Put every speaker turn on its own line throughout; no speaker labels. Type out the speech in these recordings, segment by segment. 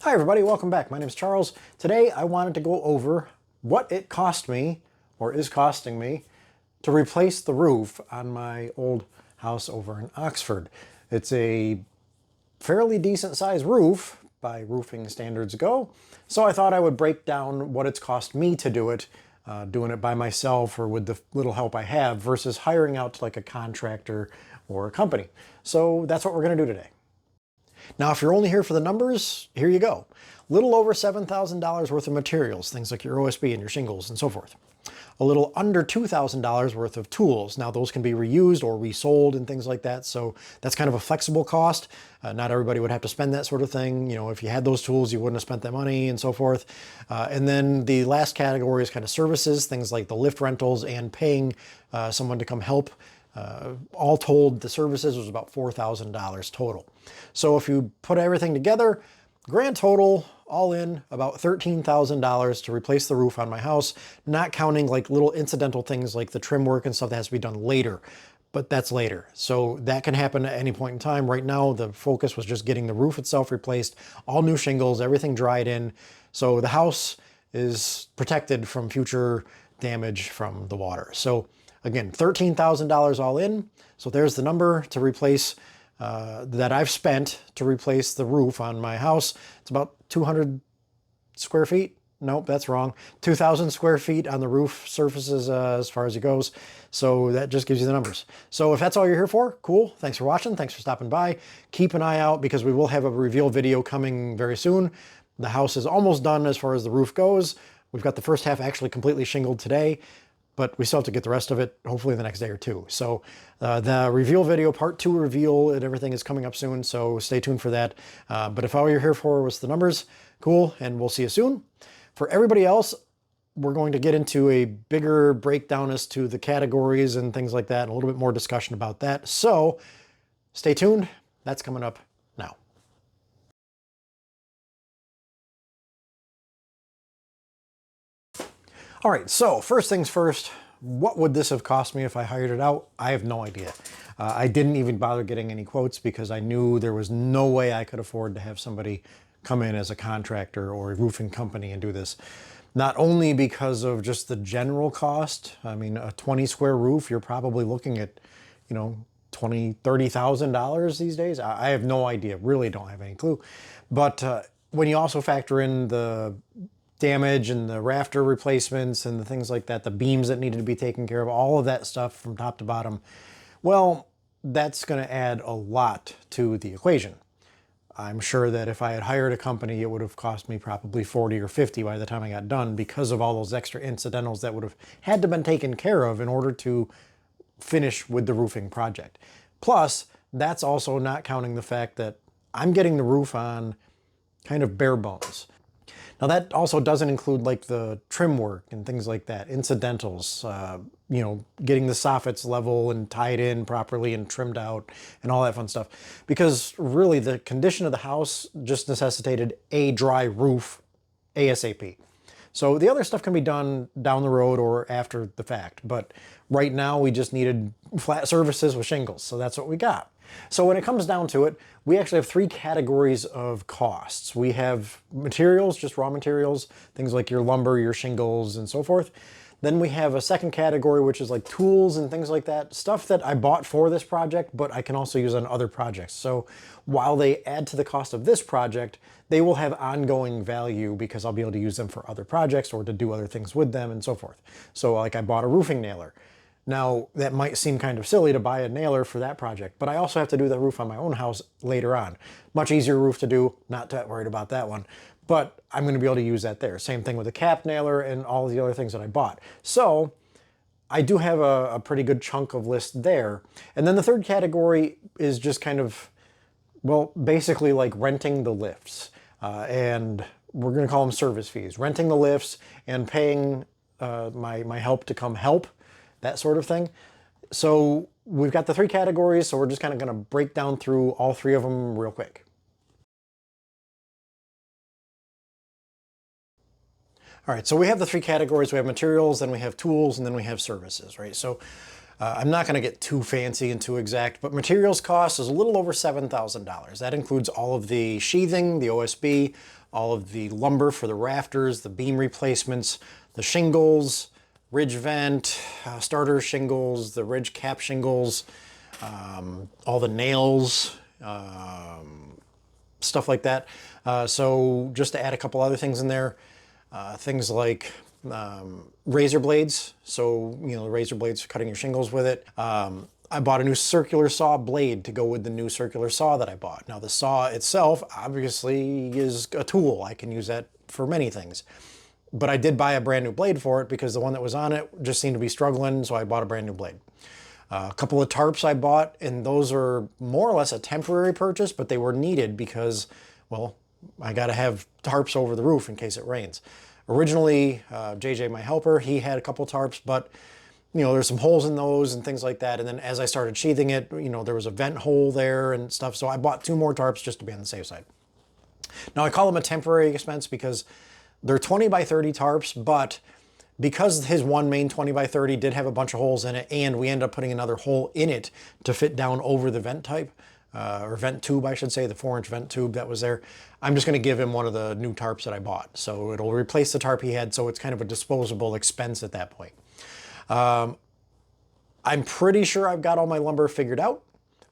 Hi everybody, welcome back. My name is Charles. Today I wanted to go over what it cost me, or is costing me, to replace the roof on my old house over in Oxford. It's a fairly decent sized roof by roofing standards go, so I thought I would break down what it's cost me to do it, doing it by myself or with the little help I have versus hiring out to like a contractor or a company. So that's what we're going to do today. Now, if you're only here for the numbers, here you go. Little over $7,000 worth of materials, things like your OSB and your shingles and so forth. A little under $2,000 worth of tools. Now, those can be reused or resold and things like that, so that's kind of a flexible cost. Not everybody would have to spend that sort of thing. You know, if you had those tools, you wouldn't have spent that money and so forth. And then the last category is kind of services, things like the lift rentals and paying someone to come help. All told, the services was about $4,000 total. So if you put everything together, grand total, all in, about $13,000 to replace the roof on my house, not counting like little incidental things like the trim work and stuff that has to be done later. But that's later. So that can happen at any point in time. Right now, the focus was just getting the roof itself replaced, all new shingles, everything dried in. So the house is protected from future damage from the water. So again, $13,000 all in. So there's the number to replace, that I've spent to replace the roof on my house. It's about 200 square feet. Nope, that's wrong. 2,000 square feet on the roof surfaces as far as it goes. So that just gives you the numbers. So if that's all you're here for, cool. Thanks for watching. Thanks for stopping by. Keep an eye out because we will have a reveal video coming very soon. The house is almost done as far as the roof goes. We've got the first half actually completely shingled today, but we still have to get the rest of it hopefully the next day or two. So the reveal video, part 2 reveal and everything is coming up soon, so stay tuned for that. But if all you're here for was the numbers, cool, and we'll see you soon. For everybody else, we're going to get into a bigger breakdown as to the categories and things like that, and a little bit more discussion about that. So stay tuned, that's coming up now. All right, so first things first, what would this have cost me if I hired it out? I have no idea. I didn't even bother getting any quotes because I knew there was no way I could afford to have somebody come in as a contractor or a roofing company and do this. Not only because of just the general cost. I mean, a 20 square roof, you're probably looking at, you know, $20,000, $30,000 these days. I have no idea, really don't have any clue. But when you also factor in the damage and the rafter replacements and the things like that, the beams that needed to be taken care of, all of that stuff from top to bottom, well, that's going to add a lot to the equation. I'm sure that if I had hired a company, it would have cost me probably 40 or 50 by the time I got done because of all those extra incidentals that would have had to been taken care of in order to finish with the roofing project. Plus, that's also not counting the fact that I'm getting the roof on kind of bare bones. Now that also doesn't include like the trim work and things like that, incidentals, you know, getting the soffits level and tied in properly and trimmed out and all that fun stuff. Because really the condition of the house just necessitated a dry roof ASAP. So the other stuff can be done down the road or after the fact. But right now we just needed flat surfaces with shingles. So that's what we got. So when it comes down to it, we actually have 3 categories of costs. We have materials, just raw materials, things like your lumber, your shingles, and so forth. Then we have a second category, which is like tools and things like that, stuff that I bought for this project, but I can also use on other projects. So while they add to the cost of this project, they will have ongoing value because I'll be able to use them for other projects or to do other things with them and so forth. So like I bought a roofing nailer. Now, that might seem kind of silly to buy a nailer for that project, but I also have to do the roof on my own house later on. Much easier roof to do, not that worried about that one, but I'm going to be able to use that there. Same thing with the cap nailer and all the other things that I bought. So I do have a pretty good chunk of list there. And then the third category is just kind of, well, basically like renting the lifts. And we're going to call them service fees. Renting the lifts and paying my help to come help. That sort of thing. So we've got the 3 categories, so we're just kind of going to break down through all 3 of them real quick. All right, so we have the 3 categories. We have materials, then we have tools, and then we have services, right? So I'm not going to get too fancy and too exact, but materials cost is a little over $7,000. That includes all of the sheathing, the OSB, all of the lumber for the rafters, the beam replacements, the shingles, ridge vent, starter shingles, the ridge cap shingles, all the nails, stuff like that. So just to add a couple other things in there, things like razor blades. So, you know, the razor blades for cutting your shingles with it. I bought a new circular saw blade to go with the new circular saw that I bought. Now the saw itself obviously is a tool. I can use that for many things. But I did buy a brand new blade for it because the one that was on it just seemed to be struggling, so I bought a brand new blade. A couple of tarps I bought, and those are more or less a temporary purchase, but they were needed because, well, I got to have tarps over the roof in case it rains. Originally, JJ, my helper, he had a couple tarps, but you know, there's some holes in those and things like that. And then as I started sheathing it, you know, there was a vent hole there and stuff. So I bought 2 more tarps just to be on the safe side. Now I call them a temporary expense because they're 20 by 30 tarps, but because his one main 20 by 30 did have a bunch of holes in it, and we ended up putting another hole in it to fit down over the vent type, or vent tube, I should say, the 4-inch vent tube that was there. I'm just going to give him one of the new tarps that I bought. So it'll replace the tarp he had, so it's kind of a disposable expense at that point. I'm pretty sure I've got all my lumber figured out,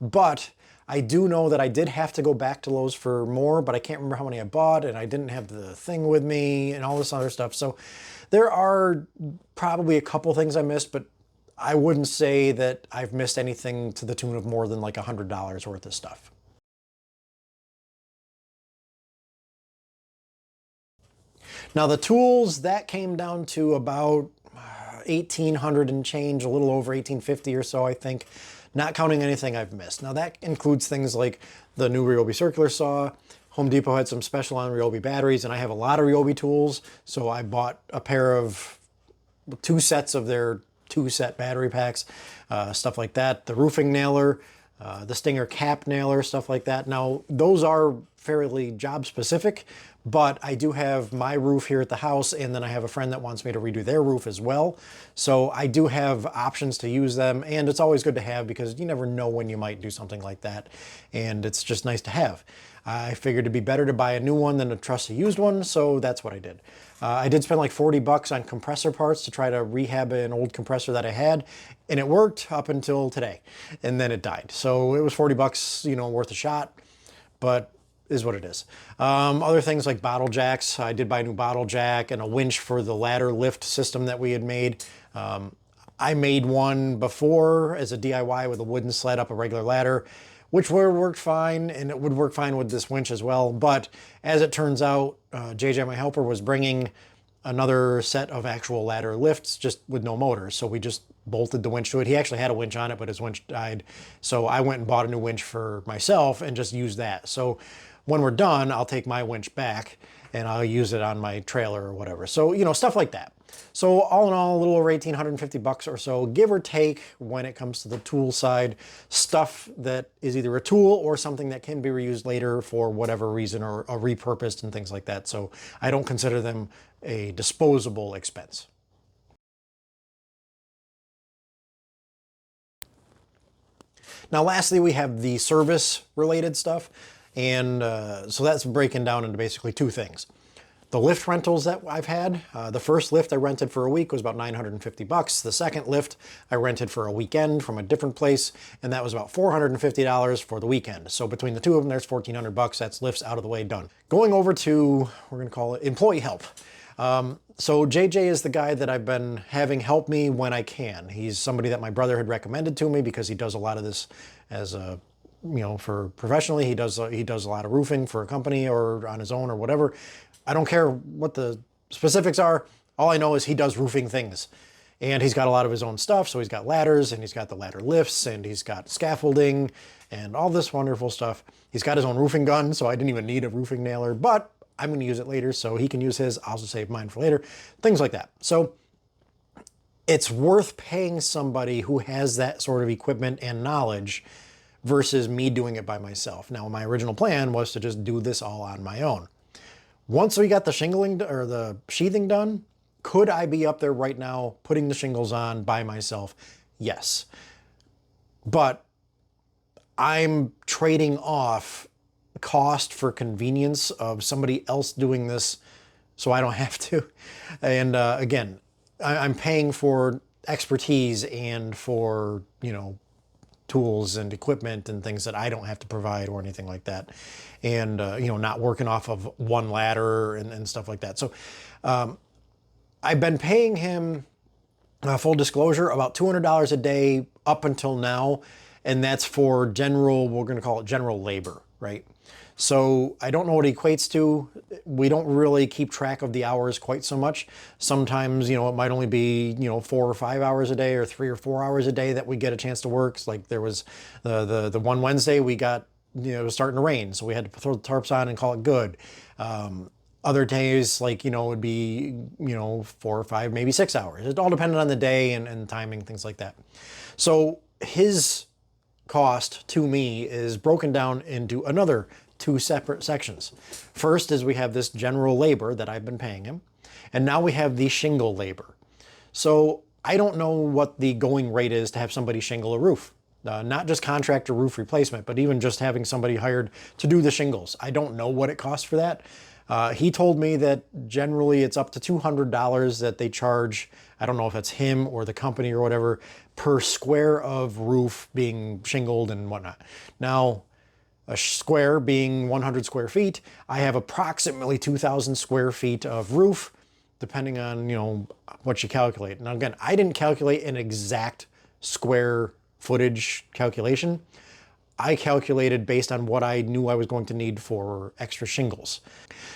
but I do know that I did have to go back to Lowe's for more, but I can't remember how many I bought, and I didn't have the thing with me and all this other stuff. So there are probably a couple things I missed, but I wouldn't say that I've missed anything to the tune of more than like $100 worth of stuff. Now the tools, that came down to about 1,800 and change, a little over 1,850 or so, I think, not counting anything I've missed. Now that includes things like the new Ryobi circular saw. Home Depot had some special on Ryobi batteries, and I have a lot of Ryobi tools, so I bought a pair of 2 sets of their 2-set battery packs, stuff like that. The roofing nailer, the Stinger cap nailer, stuff like that. Now, those are fairly job specific, but I do have my roof here at the house, and then I have a friend that wants me to redo their roof as well. So I do have options to use them, and it's always good to have because you never know when you might do something like that, and it's just nice to have. I figured it'd be better to buy a new one than to trust a used one, so that's what I did. I did spend like 40 bucks on compressor parts to try to rehab an old compressor that I had, and it worked up until today, and then it died. So it was 40 bucks, you know, worth a shot, but is what it is. Other things like bottle jacks. I did buy a new bottle jack and a winch for the ladder lift system that we had made. I made one before as a DIY with a wooden sled up a regular ladder, which worked fine, and it would work fine with this winch as well. But as it turns out, JJ, my helper, was bringing another set of actual ladder lifts just with no motors. So we just bolted the winch to it. He actually had a winch on it, but his winch died. So I went and bought a new winch for myself and just used that. So when we're done, I'll take my winch back and I'll use it on my trailer or whatever. So, you know, stuff like that. So all in all, a little over 1,850 bucks or so, give or take, when it comes to the tool side, stuff that is either a tool or something that can be reused later for whatever reason, or repurposed and things like that. So I don't consider them a disposable expense. Now, lastly, we have the service related stuff. And so that's breaking down into basically 2 things. The lift rentals that I've had, the first lift I rented for a week was about 950 bucks. The second lift I rented for a weekend from a different place, and that was about $450 for the weekend. So between the 2 of them, there's 1,400 bucks. That's lifts out of the way, done. Going over to, we're gonna call it employee help. So JJ is the guy that I've been having help me when I can. He's somebody that my brother had recommended to me because he does a lot of this as a, you know, for professionally. He does a lot of roofing for a company or on his own or whatever. I don't care what the specifics are. All I know is he does roofing things, and he's got a lot of his own stuff. So he's got ladders, and he's got the ladder lifts, and he's got scaffolding and all this wonderful stuff. He's got his own roofing gun, so I didn't even need a roofing nailer, but I'm going to use it later, so he can use his. I'll just save mine for later, things like that. So it's worth paying somebody who has that sort of equipment and knowledge versus me doing it by myself. Now, my original plan was to just do this all on my own. Once we got the shingling or the sheathing done, could I be up there right now putting the shingles on by myself? Yes. But I'm trading off cost for convenience of somebody else doing this so I don't have to. And again, I'm paying for expertise and for, tools and equipment and things that I don't have to provide or anything like that. And, not working off of one ladder and stuff like that. So I've been paying him, full disclosure, about $200 a day up until now. And that's for general, we're going to call it general labor, right? So I don't know what it equates to. We don't really keep track of the hours quite so much. Sometimes, it might only be, 4 or 5 hours a day or 3 or 4 hours a day that we get a chance to work. It's like there was the one Wednesday we got, it was starting to rain. So we had to throw the tarps on and call it good. Other days, like, it would be, 4 or 5, maybe 6 hours. It all depended on the day and timing, things like that. So his cost to me is broken down into another 2 separate sections. First is we have this general labor that I've been paying him, and now we have the shingle labor. So I don't know what the going rate is to have somebody shingle a roof. Not just contractor roof replacement, but even just having somebody hired to do the shingles. I don't know what it costs for that. He told me that generally it's up to $200 that they charge. I don't know if it's him or the company or whatever, per square of roof being shingled and whatnot. Now, a square being 100 square feet, I have approximately 2,000 square feet of roof, depending on, what you calculate. Now again, I didn't calculate an exact square footage calculation. I calculated based on what I knew I was going to need for extra shingles.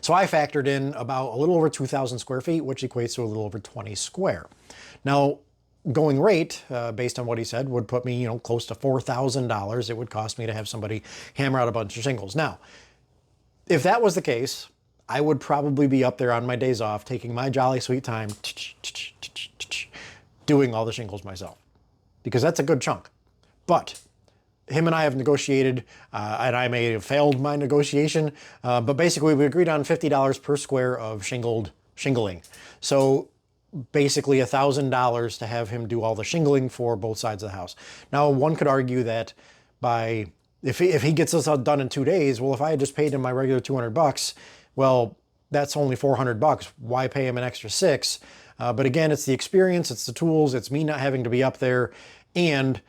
So I factored in about a little over 2,000 square feet, which equates to a little over 20 square. Now, going rate, based on what he said, would put me, close to $4,000 it would cost me to have somebody hammer out a bunch of shingles. Now, if that was the case, I would probably be up there on my days off, taking my jolly sweet time, doing all the shingles myself, because that's a good chunk. But him and I have negotiated, and I may have failed my negotiation, but basically we agreed on $50 per square of shingling. So basically $1,000 to have him do all the shingling for both sides of the house. Now, one could argue that if he gets this all done in 2 days, well, if I had just paid him my regular $200, well, that's only $400. Why pay him an extra $6? But again, it's the experience, it's the tools, it's me not having to be up there, and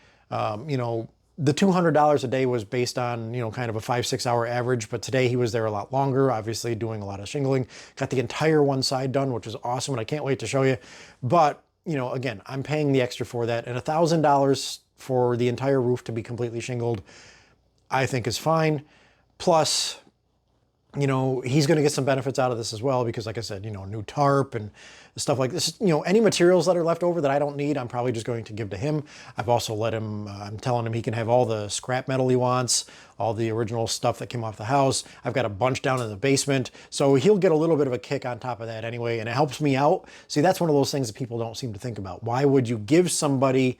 the $200 a day was based on, kind of a 5-6 hour average, but today he was there a lot longer, obviously doing a lot of shingling. Got the entire one side done, which was awesome, and I can't wait to show you. But, again, I'm paying the extra for that, and $1,000 for the entire roof to be completely shingled, I think is fine. Plus, he's going to get some benefits out of this as well, because like I said, new tarp and stuff like this, any materials that are left over that I don't need, I'm probably just going to give to him. I've also let him, I'm telling him he can have all the scrap metal he wants, all the original stuff that came off the house. I've got a bunch down in the basement, so he'll get a little bit of a kick on top of that anyway, and it helps me out. See, that's one of those things that people don't seem to think about. Why would you give somebody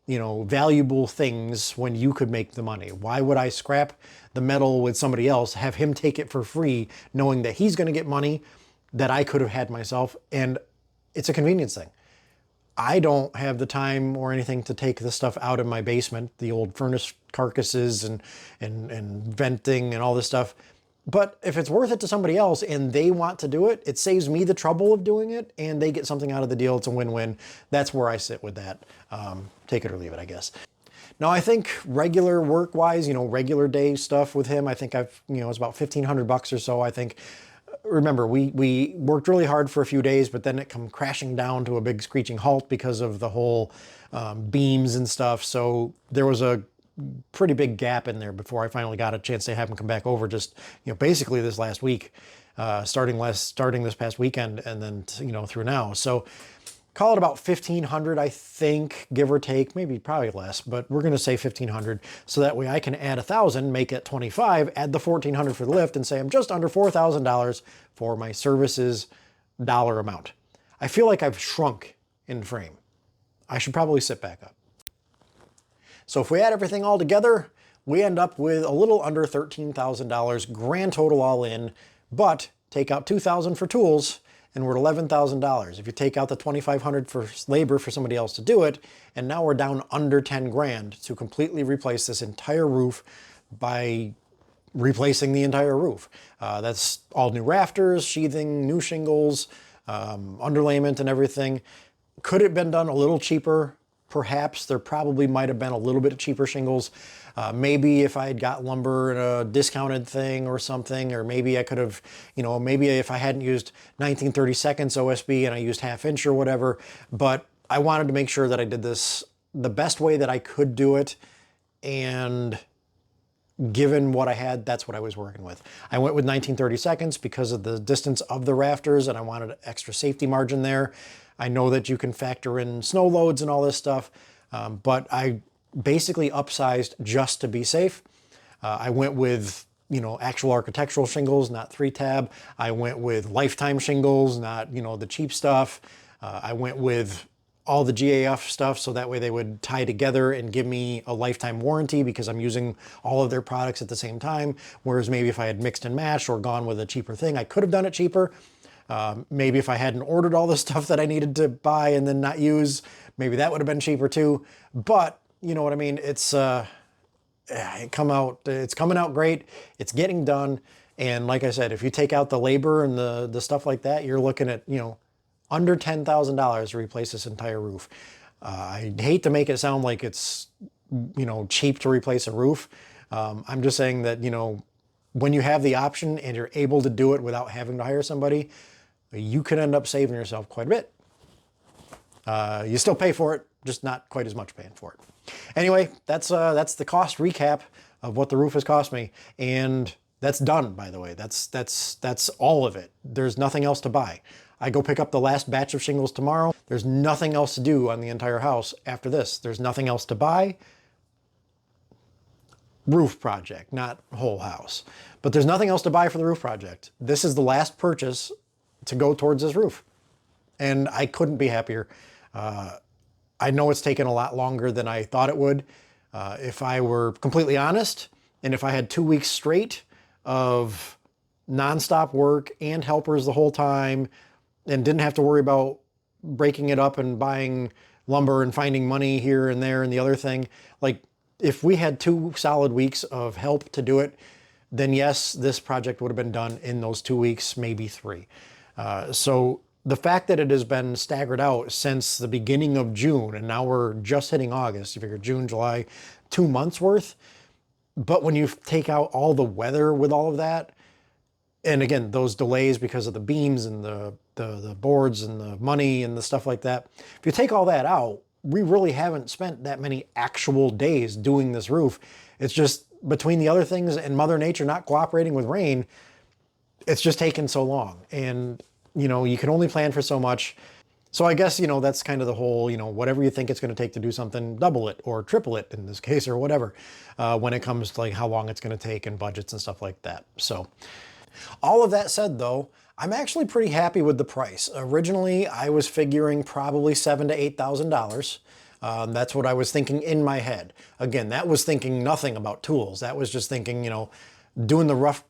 valuable things when you could make the money? Why would I scrap the metal with somebody else, have him take it for free, knowing that he's going to get money that I could have had myself? And it's a convenience thing. I don't have the time or anything to take the stuff out of my basement, the old furnace carcasses and venting and all this stuff. But if it's worth it to somebody else and they want to do it, it saves me the trouble of doing it and they get something out of the deal. It's a win-win. That's where I sit with that. Take it or leave it, I guess. Now, I think regular work-wise, regular day stuff with him, I think it's about $1,500 or so. I think, remember, we worked really hard for a few days, but then it come crashing down to a big screeching halt because of the whole beams and stuff. So there was a pretty big gap in there before I finally got a chance to have him come back over, just, basically this last week, starting this past weekend and then, through now. So call it about 1,500, I think, give or take, maybe probably less, but we're going to say 1,500. So that way I can add 1,000, make it 25, add the 1,400 for the lift and say I'm just under $4,000 for my services dollar amount. I feel like I've shrunk in frame. I should probably sit back up. So if we add everything all together, we end up with a little under $13,000 grand total all in, but take out $2,000 for tools, and we're at $11,000. If you take out the $2,500 for labor for somebody else to do it, and now we're down under 10 grand to completely replace this entire roof by replacing the entire roof. That's all new rafters, sheathing, new shingles, underlayment and everything. Could it have been done a little cheaper? Perhaps. There probably might have been a little bit of cheaper shingles. Maybe if I had got lumber in a discounted thing or something, or maybe I could have, maybe if I hadn't used 19/32 OSB and I used 1/2 inch or whatever. But I wanted to make sure that I did this the best way that I could do it, and given what I had, that's what I was working with. I went with 19/32 because of the distance of the rafters, and I wanted an extra safety margin there. I know that you can factor in snow loads and all this stuff, but I basically upsized just to be safe. I went with, actual architectural shingles, not 3-tab. I went with lifetime shingles, not, the cheap stuff. I went with all the GAF stuff, so that way they would tie together and give me a lifetime warranty because I'm using all of their products at the same time. Whereas maybe if I had mixed and matched or gone with a cheaper thing, I could have done it cheaper. Maybe if I hadn't ordered all the stuff that I needed to buy and then not use, maybe that would have been cheaper too. But you know what I mean? It's coming out great. It's getting done. And like I said, if you take out the labor and the stuff like that, you're looking at, under $10,000 to replace this entire roof. I hate to make it sound like it's, cheap to replace a roof. I'm just saying that, when you have the option and you're able to do it without having to hire somebody, you could end up saving yourself quite a bit. You still pay for it, just not quite as much paying for it. Anyway, that's the cost recap of what the roof has cost me, and that's done, by the way. That's all of it. There's nothing else to buy. I go pick up the last batch of shingles tomorrow. There's nothing else to do on the entire house after this. There's nothing else to buy. Roof project, not whole house. But there's nothing else to buy for the roof project. This is the last purchase to go towards this roof. And I couldn't be happier. I know it's taken a lot longer than I thought it would. If I were completely honest, and if I had 2 weeks straight of nonstop work and helpers the whole time, and didn't have to worry about breaking it up and buying lumber and finding money here and there and the other thing, like if we had 2 solid weeks of help to do it, then yes, this project would have been done in those 2 weeks, maybe 3. So the fact that it has been staggered out since the beginning of June, and now we're just hitting August, you figure June, July, 2 months worth. But when you take out all the weather with all of that, and again, those delays because of the beams and the boards and the money and the stuff like that, if you take all that out, we really haven't spent that many actual days doing this roof. It's just between the other things and Mother Nature not cooperating with rain, it's just taken so long. And, you can only plan for so much. So I guess, that's kind of the whole, whatever you think it's going to take to do something, double it or triple it in this case or whatever, when it comes to like how long it's going to take and budgets and stuff like that. So all of that said, though, I'm actually pretty happy with the price. Originally, I was figuring probably $7,000 to $8,000. That's what I was thinking in my head. Again, that was thinking nothing about tools. That was just thinking, doing the rough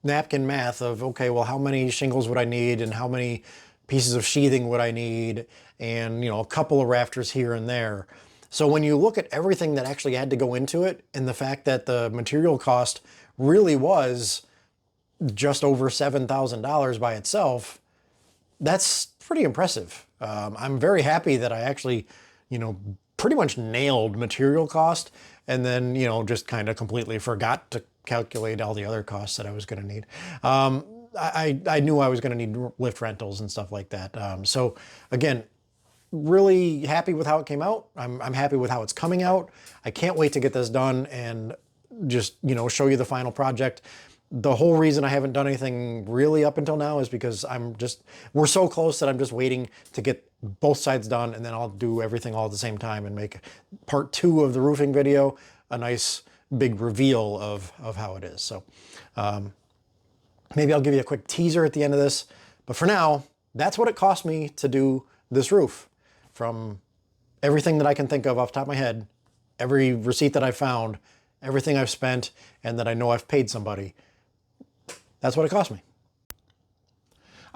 napkin math of, okay, well, how many shingles would I need and how many pieces of sheathing would I need, and, a couple of rafters here and there. So when you look at everything that actually had to go into it, and the fact that the material cost really was just over $7,000 by itself, that's pretty impressive. I'm very happy that I actually, pretty much nailed material cost, and then, just kind of completely forgot to calculate all the other costs that I was going to need. I knew I was going to need lift rentals and stuff like that. So again, really happy with how it came out. I'm happy with how it's coming out. I can't wait to get this done and just, show you the final project. The whole reason I haven't done anything really up until now is because we're so close that I'm just waiting to get both sides done, and then I'll do everything all at the same time and make part 2 of the roofing video a nice big reveal of how it is. So maybe I'll give you a quick teaser at the end of this, but for now, that's what it cost me to do this roof. From everything that I can think of off the top of my head, every receipt that I found, everything I've spent, and that I know I've paid somebody, that's what it cost me.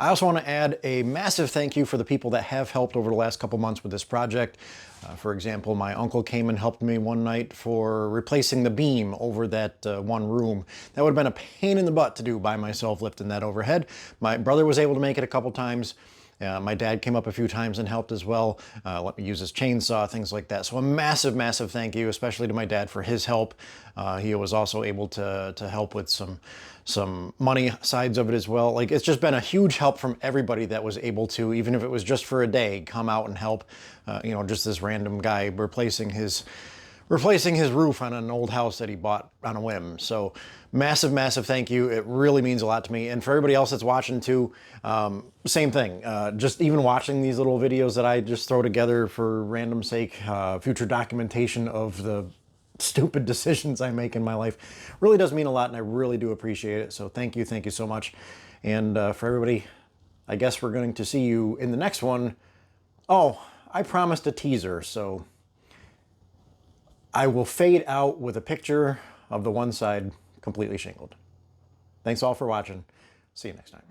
I also want to add a massive thank you for the people that have helped over the last couple months with this project. For example, my uncle came and helped me one night for replacing the beam over that one room. That would have been a pain in the butt to do by myself, lifting that overhead. My brother was able to make it a couple times. My dad came up a few times and helped as well. Let me use his chainsaw, things like that. So a massive, massive thank you, especially to my dad for his help. He was also able to help with some money sides of it as well. Like, it's just been a huge help from everybody that was able to, even if it was just for a day, come out and help. You know, just this random guy replacing his roof on an old house that he bought on a whim. So massive, massive thank you. It really means a lot to me. And for everybody else that's watching too, same thing. Just even watching these little videos that I just throw together for random sake, future documentation of the stupid decisions I make in my life really does mean a lot, and I really do appreciate it. So thank you so much. And for everybody, I guess we're going to see you in the next one. Oh, I promised a teaser, so I will fade out with a picture of the one side completely shingled. Thanks all for watching. See you next time.